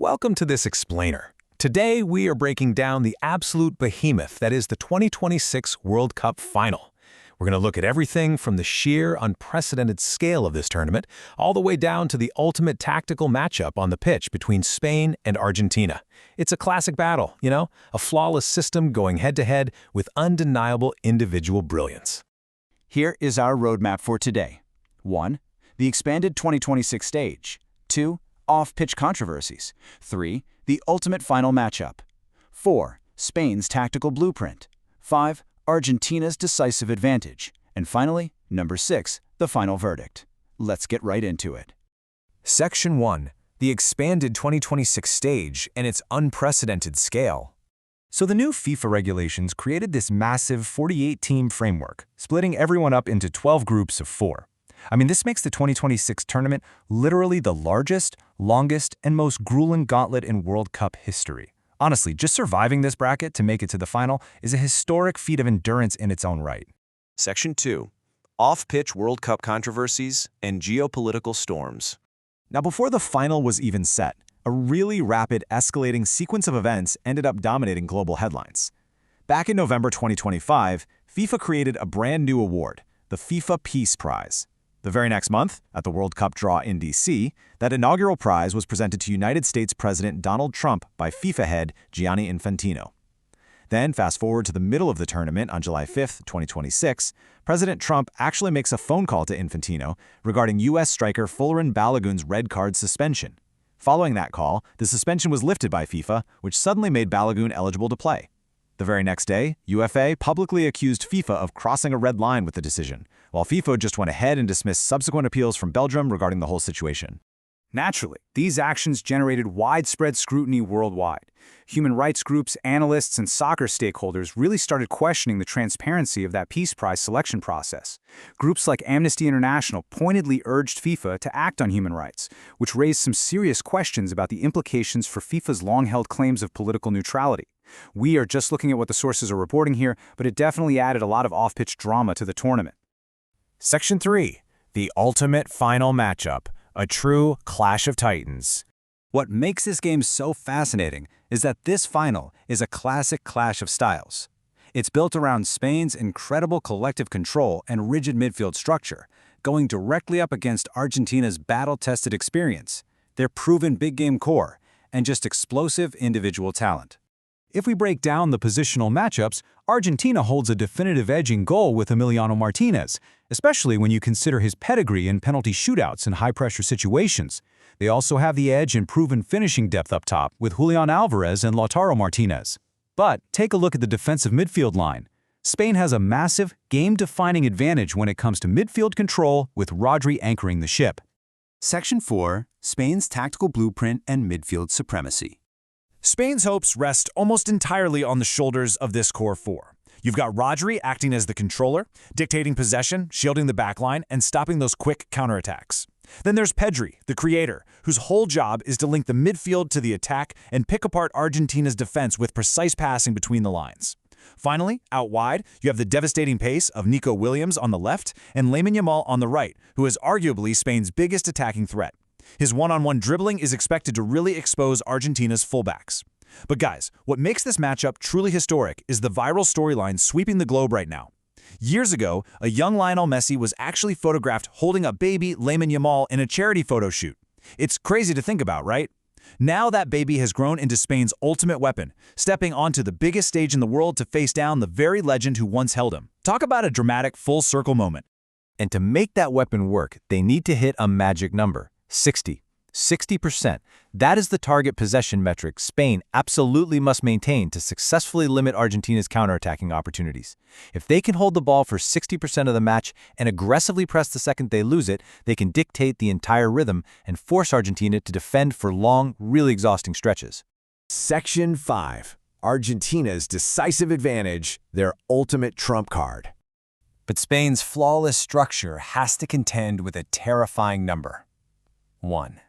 Welcome to this explainer. Today we are breaking down the absolute behemoth that is the 2026 World Cup final. We're going to look at everything from the sheer unprecedented scale of this tournament all the way down to the ultimate tactical matchup on the pitch between Spain and Argentina. It's a classic battle, a flawless system going head-to-head with undeniable individual brilliance. Here is our roadmap for today. 1. The expanded 2026 stage. 2. Off-pitch controversies. 3. The ultimate final matchup. 4. Spain's tactical blueprint. 5. Argentina's decisive advantage. And finally, number 6, the final verdict. Let's get right into it. Section 1. The expanded 2026 stage and its unprecedented scale. So the new FIFA regulations created this massive 48-team framework, splitting everyone up into 12 groups of 4. This makes the 2026 tournament literally the largest, longest, and most grueling gauntlet in World Cup history. Honestly, just surviving this bracket to make it to the final is a historic feat of endurance in its own right. Section 2. Off-pitch World Cup controversies and geopolitical storms. Now, before the final was even set, a really rapid, escalating sequence of events ended up dominating global headlines. Back in November 2025, FIFA created a brand new award, the FIFA Peace Prize. The very next month, at the World Cup draw in D.C., that inaugural prize was presented to United States President Donald Trump by FIFA head Gianni Infantino. Then, fast forward to the middle of the tournament on July 5, 2026, President Trump actually makes a phone call to Infantino regarding U.S. striker Folarin Balogun's red card suspension. Following that call, the suspension was lifted by FIFA, which suddenly made Balogun eligible to play. The very next day, UEFA publicly accused FIFA of crossing a red line with the decision, while FIFA just went ahead and dismissed subsequent appeals from Belgium regarding the whole situation. Naturally, these actions generated widespread scrutiny worldwide. Human rights groups, analysts, and soccer stakeholders really started questioning the transparency of that Peace Prize selection process. Groups like Amnesty International pointedly urged FIFA to act on human rights, which raised some serious questions about the implications for FIFA's long-held claims of political neutrality. We are just looking at what the sources are reporting here, but it definitely added a lot of off-pitch drama to the tournament. Section 3. The ultimate final matchup. A true clash of titans. What makes this game so fascinating is that this final is a classic clash of styles. It's built around Spain's incredible collective control and rigid midfield structure, going directly up against Argentina's battle-tested experience, their proven big-game core, and just explosive individual talent. If we break down the positional matchups, Argentina holds a definitive edge in goal with Emiliano Martinez, especially when you consider his pedigree in penalty shootouts and high-pressure situations. They also have the edge in proven finishing depth up top with Julian Alvarez and Lautaro Martinez. But take a look at the defensive midfield line. Spain has a massive, game-defining advantage when it comes to midfield control with Rodri anchoring the ship. Section 4. Spain's tactical blueprint and midfield supremacy. Spain's hopes rest almost entirely on the shoulders of this core 4. You've got Rodri acting as the controller, dictating possession, shielding the backline, and stopping those quick counterattacks. Then there's Pedri, the creator, whose whole job is to link the midfield to the attack and pick apart Argentina's defense with precise passing between the lines. Finally, out wide, you have the devastating pace of Nico Williams on the left and Lamine Yamal on the right, who is arguably Spain's biggest attacking threat. His one-on-one dribbling is expected to really expose Argentina's fullbacks. But guys, what makes this matchup truly historic is the viral storyline sweeping the globe right now. Years ago, a young Lionel Messi was actually photographed holding a baby Lamine Yamal in a charity photo shoot. It's crazy to think about, right? Now that baby has grown into Spain's ultimate weapon, stepping onto the biggest stage in the world to face down the very legend who once held him. Talk about a dramatic full-circle moment. And to make that weapon work, they need to hit a magic number. 60%. That is the target possession metric Spain absolutely must maintain to successfully limit Argentina's counterattacking opportunities. If they can hold the ball for 60% of the match and aggressively press the second they lose it, they can dictate the entire rhythm and force Argentina to defend for long, really exhausting stretches. Section 5. Argentina's decisive advantage, their ultimate trump card. But Spain's flawless structure has to contend with a terrifying number. 1.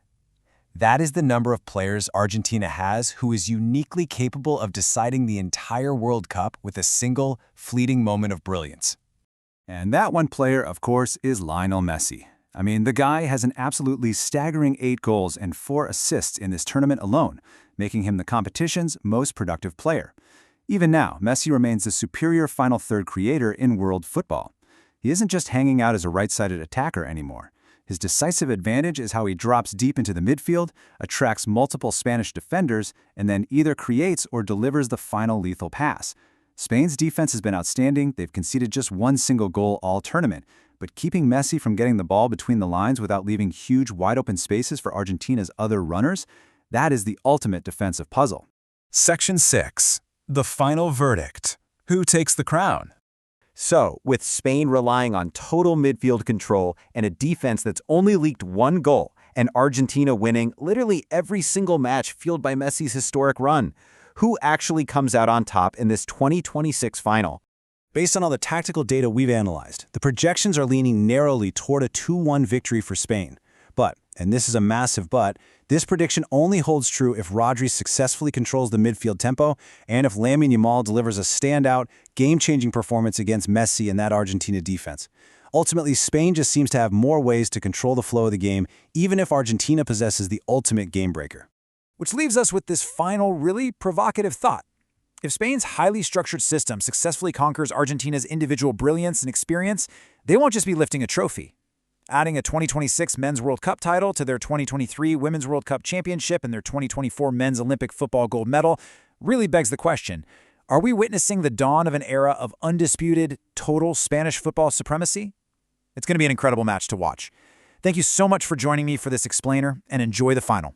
That is the number of players Argentina has who is uniquely capable of deciding the entire World Cup with a single, fleeting moment of brilliance. And that one player, of course, is Lionel Messi. I mean, the guy has an absolutely staggering 8 goals and 4 assists in this tournament alone, making him the competition's most productive player. Even now, Messi remains the superior final third creator in world football. He isn't just hanging out as a right-sided attacker anymore. His decisive advantage is how he drops deep into the midfield, attracts multiple Spanish defenders, and then either creates or delivers the final lethal pass. Spain's defense has been outstanding. They've conceded just 1 single goal all tournament, but keeping Messi from getting the ball between the lines without leaving huge wide-open spaces for Argentina's other runners, that is the ultimate defensive puzzle. Section 6. The final verdict. Who takes the crown? So, with Spain relying on total midfield control and a defense that's only leaked 1 goal, and Argentina winning literally every single match fueled by Messi's historic run, who actually comes out on top in this 2026 final? Based on all the tactical data we've analyzed, the projections are leaning narrowly toward a 2-1 victory for Spain. But, and this is a massive but, this prediction only holds true if Rodri successfully controls the midfield tempo and if Lamine Yamal delivers a standout, game-changing performance against Messi and that Argentina defense. Ultimately, Spain just seems to have more ways to control the flow of the game, even if Argentina possesses the ultimate game-breaker. Which leaves us with this final, really provocative thought. If Spain's highly structured system successfully conquers Argentina's individual brilliance and experience, they won't just be lifting a trophy. Adding a 2026 Men's World Cup title to their 2023 Women's World Cup championship and their 2024 Men's Olympic football gold medal really begs the question, are we witnessing the dawn of an era of undisputed, total Spanish football supremacy? It's going to be an incredible match to watch. Thank you so much for joining me for this explainer, and enjoy the final.